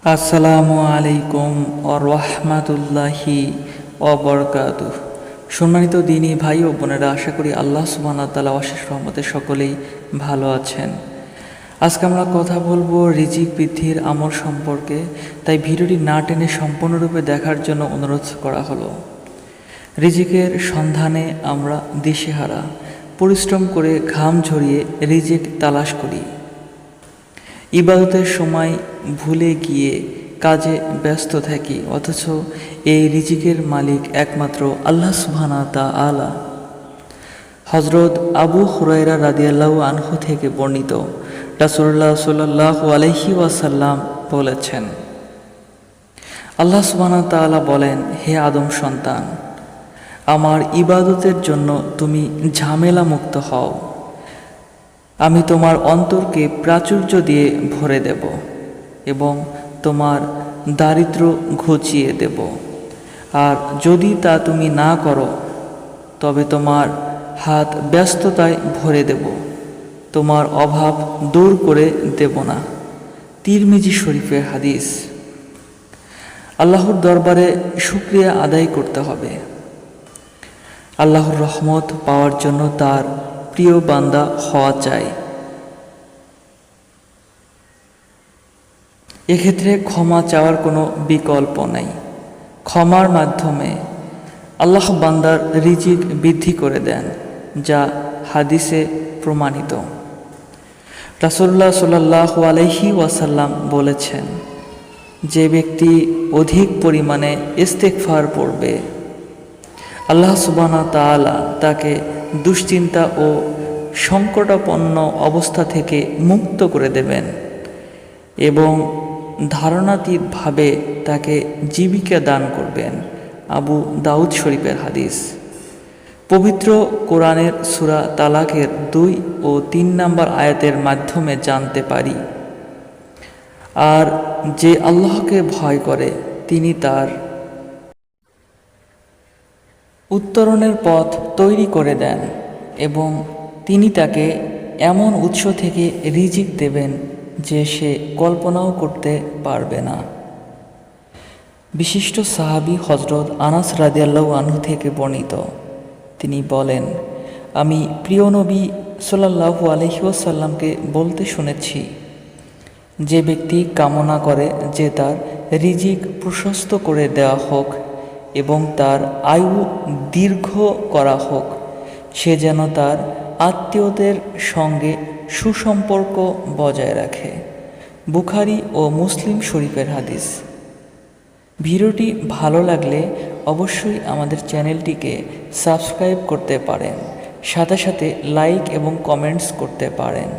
আসসালামু আলাইকুম ওয়া রাহমাতুল্লাহি ওয়া বারাকাতুহু। সম্মানিত দিনী ভাই ও বোনেরা, আশা করি আল্লাহ সুবহানাহু ওয়া তাআলা অশেষ রহমতে সকলেই ভালো আছেন। আজকে আমরা কথা বলবো রিজিক বৃদ্ধির আমল সম্পর্কে, তাই ভিডিওটি না টেনে সম্পূর্ণরূপে দেখার জন্য অনুরোধ করা হলো। রিজিকের সন্ধানে আমরা দিশেহারা, পরিশ্রম করে ঘাম ঝরিয়ে রিজিক তালাশ করি। ইবাদতের সময় ভুলে গিয়ে কাজে ব্যস্ত থাকি, অথচ এই রিজিকের মালিক একমাত্র আল্লাহ সুবহানাহু ওয়া তাআলা। হযরত আবু হুরায়রা রাদিয়াল্লাহু আনহু থেকে বর্ণিত, রাসূলুল্লাহ সাল্লাল্লাহু আলাইহি ওয়াসাল্লাম বলেছেন, আল্লাহ সুবহানাহু ওয়া তাআলা বলেন, হে আদম সন্তান, আমার ইবাদতের জন্য তুমি ঝামেলা মুক্ত হও। আমি তোমার অন্তরকে প্রাচুর্য দিয়ে ভরে দেব এবং তোমার দারিদ্র্য ঘুচিয়ে দেব। আর যদি তা তুমি না করো, তবে তোমার হাত ব্যস্ততায় ভরে দেব, তোমার অভাব দূর করে দেব না। তিরমিজি শরীফের হাদিস। আল্লাহর দরবারে শুকরিয়া আদায় করতে হবে। আল্লাহর রহমত পাওয়ার জন্য তার প্রিয় বান্দা হওয়া চাই। এক্ষেত্রে ক্ষমা চাওয়ার কোনো বিকল্প নেই। ক্ষমার মাধ্যমে আল্লাহ বান্দার রিজিক বৃদ্ধি করে দেন, যা হাদিসে প্রমাণিত। রাসূলুল্লাহ সাল্লাল্লাহু আলাইহি ওয়াসাল্লাম বলেছেন, যে ব্যক্তি অধিক পরিমাণে ইস্তেগফার পড়বে, আল্লাহ সুবহানাহু ওয়া তাআলা তাকে দুশ্চিন্তা ও সংকটাপন্ন অবস্থা থেকে মুক্ত করে দেবেন এবং ধারণাতীতভাবে তাকে জীবিকা দান করবেন। আবু দাউদ শরীফের হাদিস। পবিত্র কোরআনের সূরা তালাকের 2 ও 3 নম্বর আয়াতের মাধ্যমে জানতে পারি, আর যে আল্লাহকে ভয় করে তিনি তার উত্তরণের পথ তৈরি করে দেন এবং তিনি তাকে এমন উৎস থেকে রিজিক দেবেন যে সে কল্পনাও করতে পারবে না। বিশিষ্ট সাহাবী হযরত আনাস রাদিয়াল্লাহু আনহু থেকে বর্ণিত, তিনি বলেন, আমি প্রিয় নবী সাল্লাল্লাহু আলাইহি ওয়াসাল্লামকে বলতে শুনেছি, যে ব্যক্তি কামনা করে যে তার রিজিক প্রশস্ত করে দেওয়া হোক এবং তার আয়ু দীর্ঘ করা হোক, সে যেন তার আত্মীয়দের সঙ্গে সুসম্পর্ক বজায় রাখে। বুখারী ও মুসলিম শরীফের হাদিস। ভিডিওটি ভালো লাগলে অবশ্যই আমাদের চ্যানেলটিকে সাবস্ক্রাইব করতে পারেন, সাথে সাথে লাইক এবং কমেন্টস করতে পারেন।